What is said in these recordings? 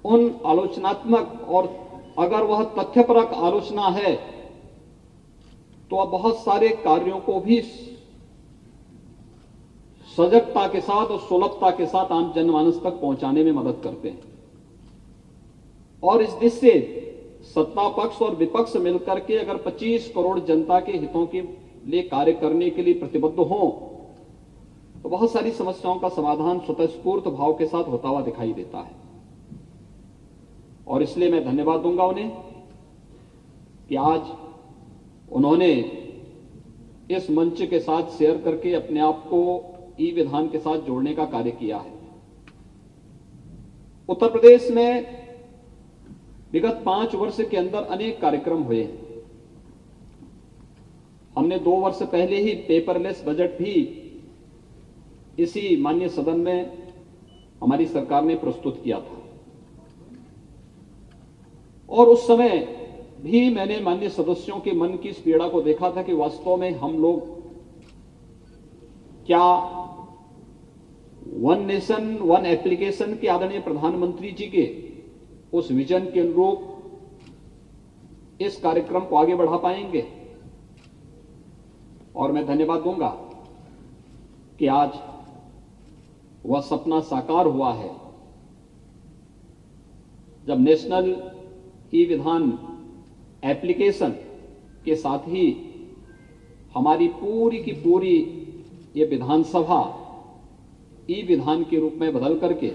उन आलोचनात्मक और अगर वह तथ्यपरक आलोचना है तो आप बहुत सारे कार्यों को भी सजगता के साथ और सुलभता के साथ आम जनमानस तक पहुंचाने में मदद करते हैं। और इस दिशा से सत्ता पक्ष और विपक्ष मिलकर के अगर 25 करोड़ जनता के हितों के लिए कार्य करने के लिए प्रतिबद्ध हों तो बहुत सारी समस्याओं का समाधान स्वतःस्फूर्त भाव के साथ होता हुआ दिखाई देता है। और इसलिए मैं धन्यवाद दूंगा उन्हें कि आज उन्होंने इस मंच के साथ शेयर करके अपने आप को ई विधान के साथ जोड़ने का कार्य किया है। उत्तर प्रदेश में विगत 5 वर्ष के अंदर अनेक कार्यक्रम हुए हैं। हमने 2 वर्ष पहले ही पेपरलेस बजट भी इसी माननीय सदन में हमारी सरकार ने प्रस्तुत किया था और उस समय भी मैंने माननीय सदस्यों के मन की इस पीड़ा को देखा था कि वास्तव में हम लोग क्या वन नेशन वन एप्लीकेशन के आदरणीय प्रधानमंत्री जी के उस विजन के अनुरूप इस कार्यक्रम को आगे बढ़ा पाएंगे। और मैं धन्यवाद दूंगा कि आज वह सपना साकार हुआ है जब नेशनल ई विधान एप्लीकेशन के साथ ही हमारी पूरी की पूरी ये विधानसभा ई विधान के रूप में बदल करके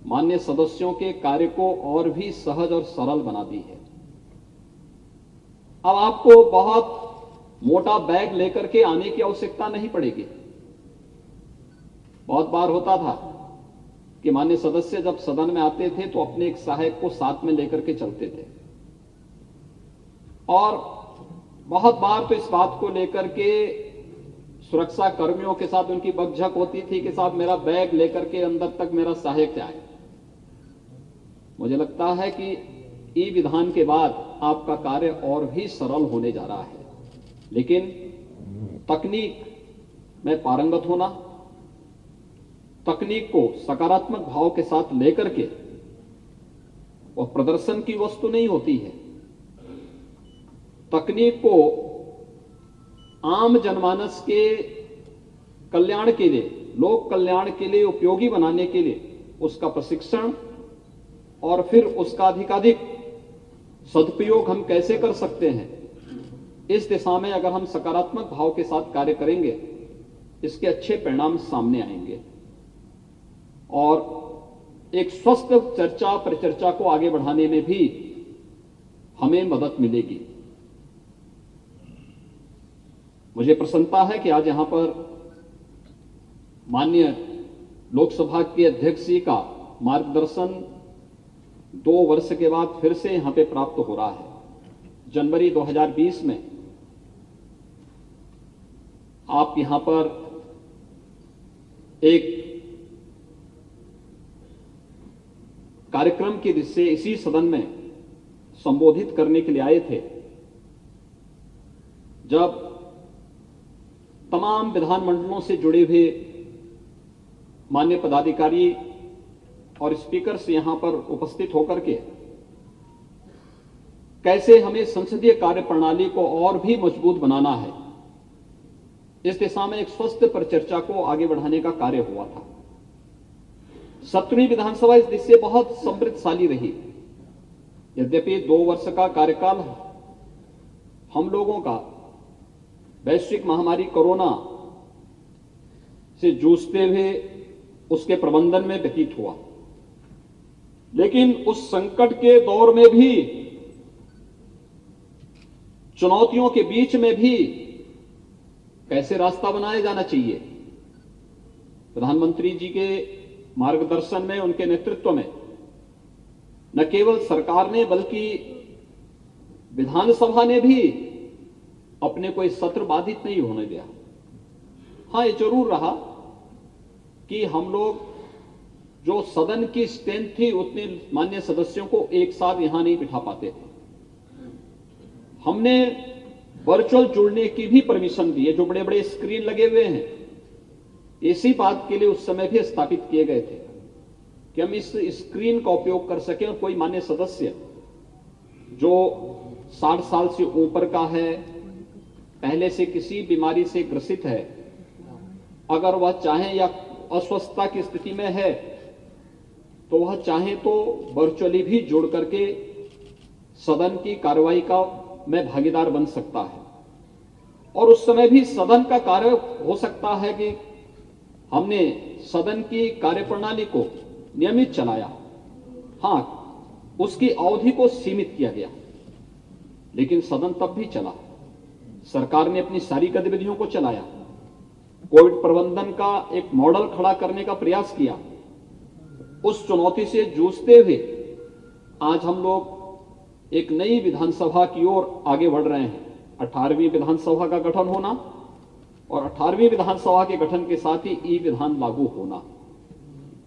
माननीय सदस्यों के कार्य को और भी सहज और सरल बना दी है। अब आपको बहुत मोटा बैग लेकर के आने की आवश्यकता नहीं पड़ेगी। बहुत बार होता था कि माननीय सदस्य जब सदन में आते थे तो अपने एक सहायक को साथ में लेकर के चलते थे और बहुत बार तो इस बात को लेकर के सुरक्षा कर्मियों के साथ उनकी बकझक होती थी कि साहब मेरा बैग लेकर के अंदर तक मेरा सहायक आए। मुझे लगता है कि ई विधान के बाद आपका कार्य और भी सरल होने जा रहा है, लेकिन तकनीक में पारंगत होना, तकनीक को सकारात्मक भाव के साथ लेकर के वह प्रदर्शन की वस्तु नहीं होती है। तकनीक को आम जनमानस के कल्याण के लिए, लोक कल्याण के लिए उपयोगी बनाने के लिए उसका प्रशिक्षण और फिर उसका अधिकाधिक सदुपयोग हम कैसे कर सकते हैं, इस दिशा में अगर हम सकारात्मक भाव के साथ कार्य करेंगे इसके अच्छे परिणाम सामने आएंगे और एक स्वस्थ चर्चा परिचर्चा को आगे बढ़ाने में भी हमें मदद मिलेगी। मुझे प्रसन्नता है कि आज यहां पर माननीय लोकसभा के अध्यक्ष जी का मार्गदर्शन 2 वर्ष के बाद फिर से यहां पे प्राप्त हो रहा है। जनवरी 2020 में आप यहां पर एक कार्यक्रम की जिससे इसी सदन में संबोधित करने के लिए आए थे, जब तमाम विधानमंडलों से जुड़े हुए माननीय पदाधिकारी और स्पीकर्स यहां पर उपस्थित होकर के कैसे हमें संसदीय कार्य प्रणाली को और भी मजबूत बनाना है, इस दिशा में एक स्वस्थ परिचर्चा को आगे बढ़ाने का कार्य हुआ था। 17वीं विधानसभा इस दिशा से बहुत समृद्धशाली रही। यद्यपि 2 वर्ष का कार्यकाल हम लोगों का वैश्विक महामारी कोरोना से जूझते हुए उसके प्रबंधन में व्यतीत हुआ, लेकिन उस संकट के दौर में भी, चुनौतियों के बीच में भी कैसे रास्ता बनाया जाना चाहिए, प्रधानमंत्री जी के मार्गदर्शन में, उनके नेतृत्व में न केवल सरकार ने बल्कि विधानसभा ने भी अपने कोई सत्र बाधित नहीं होने दिया। हां, ये जरूर रहा कि हम लोग जो सदन की स्ट्रेंथ थी उतने माननीय सदस्यों को एक साथ यहां नहीं बिठा पाते थे। हमने वर्चुअल जुड़ने की भी परमिशन दी है। जो बड़े बड़े स्क्रीन लगे हुए हैं, इसी बात के लिए उस समय भी स्थापित किए गए थे। कि हम इस स्क्रीन का उपयोग कर सकें और कोई मान्य सदस्य जो 60 साल से ऊपर का है, पहले से किसी बीमारी से ग्रसित है, अगर वह चाहे या अस्वस्थता की स्थिति में है तो वह चाहे तो वर्चुअली भी जोड़ करके सदन की कार्रवाई का में भागीदार बन सकता है। और उस समय भी सदन का कार्य हो सकता है कि हमने सदन की कार्यप्रणाली को नियमित चलाया, हां उसकी अवधि को सीमित किया गया, लेकिन सदन तब भी चला। सरकार ने अपनी सारी गतिविधियों को चलाया, कोविड प्रबंधन का एक मॉडल खड़ा करने का प्रयास किया। उस चुनौती से जूझते हुए आज हम लोग एक नई विधानसभा की ओर आगे बढ़ रहे हैं। 18वीं विधानसभा का गठन होना और 18वीं विधानसभा के गठन के साथ ही ई विधान लागू होना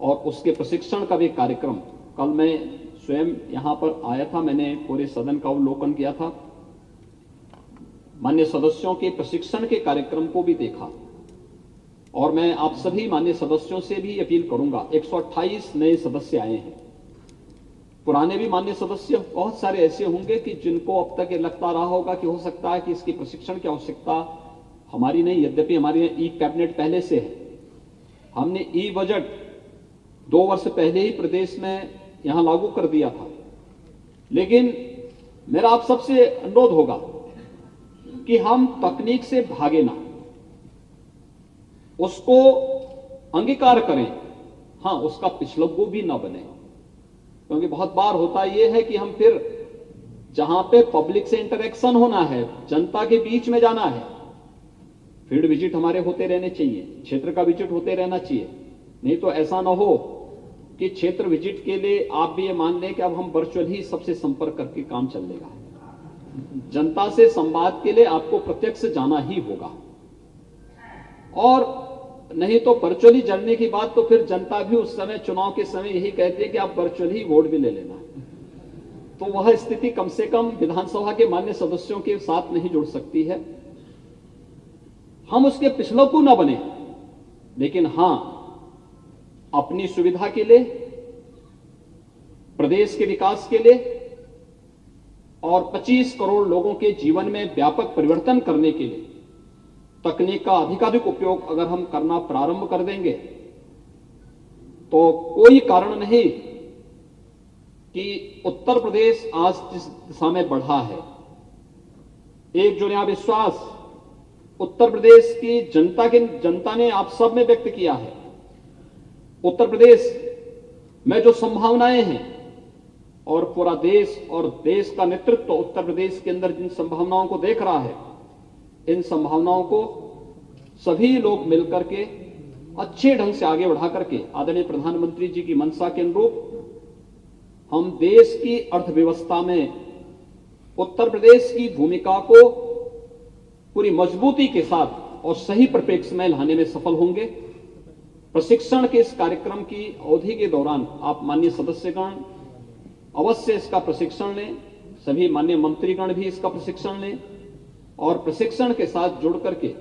और उसके प्रशिक्षण का भी कार्यक्रम। कल मैं स्वयं यहां पर आया था, मैंने पूरे सदन का अवलोकन किया था, मान्य सदस्यों के प्रशिक्षण के कार्यक्रम को भी देखा। और मैं आप सभी मान्य सदस्यों से भी अपील करूंगा, 128 नए सदस्य आए हैं। पुराने भी मान्य सदस्य बहुत सारे ऐसे होंगे कि जिनको अब तक ये लगता रहा होगा कि हो सकता है कि इसकी प्रशिक्षण की आवश्यकता हमारी नहीं, यद्यपि हमारे ई कैबिनेट पहले से है। हमने ई बजट 2 वर्ष पहले ही प्रदेश में यहां लागू कर दिया था, लेकिन मेरा आप सबसे अनुरोध होगा कि हम तकनीक से भागे ना, उसको अंगीकार करें, हां उसका पिछलग्गू भी ना बने। क्योंकि बहुत बार होता यह है कि हम फिर जहां पे पब्लिक से इंटरेक्शन होना है, जनता के बीच में जाना है, फील्ड विजिट हमारे होते रहने चाहिए, क्षेत्र का विजिट होते रहना चाहिए। नहीं तो ऐसा ना हो कि क्षेत्र विजिट के लिए आप भी ये मान लें कि अब हम वर्चुअल ही सबसे संपर्क करके काम चल लेगा। जनता से संवाद के लिए आपको प्रत्यक्ष जाना ही होगा, और नहीं तो वर्चुअली जड़ने की बात तो फिर जनता भी उस समय चुनाव के समय यही कहती है कि आप वर्चुअल ही वोट भी ले लेना। तो वह स्थिति कम से कम विधानसभा के मान्य सदस्यों के साथ नहीं जुड़ सकती है। हम उसके पिछलग्गू न बने, लेकिन हां अपनी सुविधा के लिए, प्रदेश के विकास के लिए और 25 करोड़ लोगों के जीवन में व्यापक परिवर्तन करने के लिए तकनीक का अधिकाधिक उपयोग अगर हम करना प्रारंभ कर देंगे तो कोई कारण नहीं कि उत्तर प्रदेश आज जिस दिशा में बढ़ा है, एक जो नया विश्वास उत्तर प्रदेश की जनता ने आप सब में व्यक्त किया है। उत्तर प्रदेश में जो संभावनाएं हैं और पूरा देश और देश का नेतृत्व उत्तर प्रदेश के अंदर जिन संभावनाओं को देख रहा है, इन संभावनाओं को सभी लोग मिलकर के अच्छे ढंग से आगे बढ़ा करके आदरणीय प्रधानमंत्री जी की मंशा के अनुरूप हम देश की अर्थव्यवस्था में उत्तर प्रदेश की भूमिका को पूरी मजबूती के साथ और सही परिप्रेक्ष्य में लाने में सफल होंगे। प्रशिक्षण के इस कार्यक्रम की अवधि के दौरान आप माननीय सदस्यगण अवश्य इसका प्रशिक्षण लें, सभी माननीय मंत्रीगण भी इसका प्रशिक्षण लें और प्रशिक्षण के साथ जुड़ करके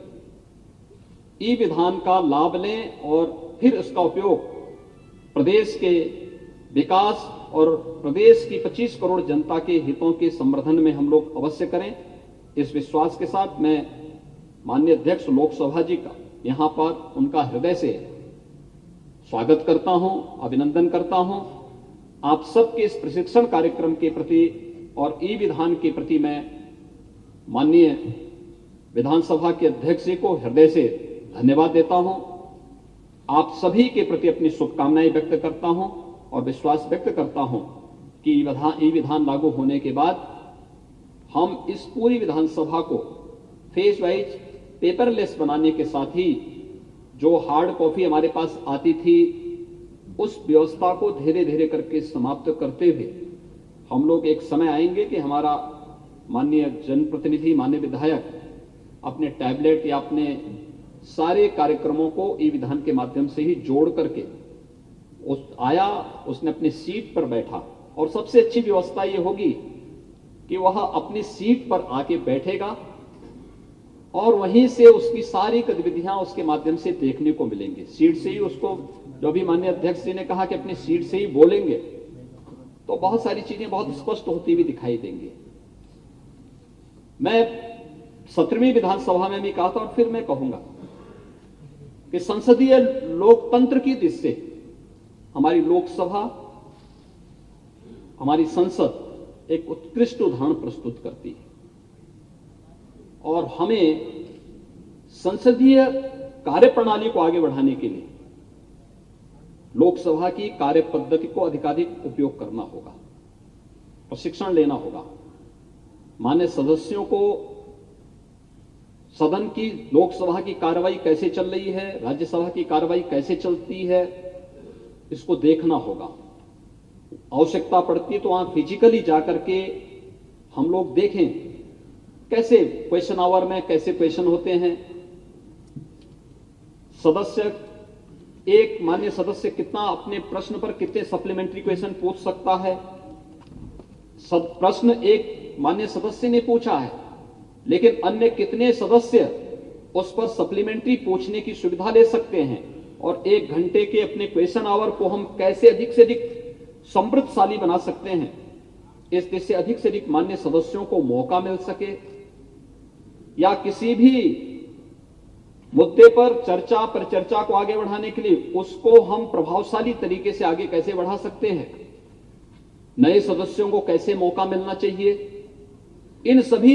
ई विधान का लाभ लें और फिर इसका उपयोग प्रदेश के विकास और प्रदेश की 25 करोड़ जनता के हितों के संवर्धन में हम लोग अवश्य करें। इस विश्वास के साथ मैं माननीय अध्यक्ष लोकसभा जी का यहां पर उनका हृदय से स्वागत करता हूं, अभिनंदन करता हूं। आप सबके इस प्रशिक्षण कार्यक्रम के प्रति और ई विधान के प्रति मैं माननीय विधानसभा के अध्यक्ष जी को हृदय से धन्यवाद देता हूं। आप सभी के प्रति अपनी शुभकामनाएं व्यक्त करता हूं और विश्वास व्यक्त करता हूं कि ई विधान लागू होने के बाद हम इस पूरी विधानसभा को फेज वाइज पेपरलेस बनाने के साथ ही जो हार्ड कॉपी हमारे पास आती थी उस व्यवस्था को धीरे धीरे करके समाप्त करते हुए हम लोग एक समय आएंगे कि हमारा माननीय जनप्रतिनिधि, माननीय विधायक अपने टैबलेट या अपने सारे कार्यक्रमों को ई विधान के माध्यम से ही जोड़ करके उसने अपनी सीट पर बैठा और सबसे अच्छी व्यवस्था यह होगी कि वह अपनी सीट पर आके बैठेगा और वहीं से उसकी सारी गतिविधियां उसके माध्यम से देखने को मिलेंगे। सीट से ही उसको, जो भी माननीय अध्यक्ष जी ने कहा कि अपनी सीट से ही बोलेंगे, तो बहुत सारी चीजें बहुत स्पष्ट होती हुई दिखाई देंगी। मैं 17वीं विधानसभा में भी कहा था और फिर मैं कहूंगा कि संसदीय लोकतंत्र की दृष्टि से हमारी लोकसभा, हमारी संसद एक उत्कृष्ट उदाहरण प्रस्तुत करती है और हमें संसदीय कार्यप्रणाली को आगे बढ़ाने के लिए लोकसभा की कार्य पद्धति को अधिकाधिक उपयोग करना होगा, प्रशिक्षण लेना होगा। मान्य सदस्यों को सदन की, लोकसभा की कार्रवाई कैसे चल रही है, राज्यसभा की कार्रवाई कैसे चलती है, इसको देखना होगा। आवश्यकता पड़ती है तो वहां फिजिकली जाकर के हम लोग देखें कैसे क्वेश्चन आवर में कैसे क्वेश्चन होते हैं, सदस्य, एक मान्य सदस्य कितना अपने प्रश्न पर कितने सप्लीमेंट्री क्वेश्चन पूछ सकता है। प्रश्न एक मान्य सदस्य ने पूछा है, लेकिन अन्य कितने सदस्य उस पर सप्लीमेंट्री पूछने की सुविधा ले सकते हैं, और 1 घंटे के अपने क्वेश्चन आवर को हम कैसे अधिक से अधिक समृद्धशाली बना सकते हैं, इस देश से अधिक मान्य सदस्यों को मौका मिल सके, या किसी भी मुद्दे पर परिचर्चा को आगे बढ़ाने के लिए उसको हम प्रभावशाली तरीके से आगे कैसे बढ़ा सकते हैं, नए सदस्यों को कैसे मौका मिलना चाहिए, इन सभी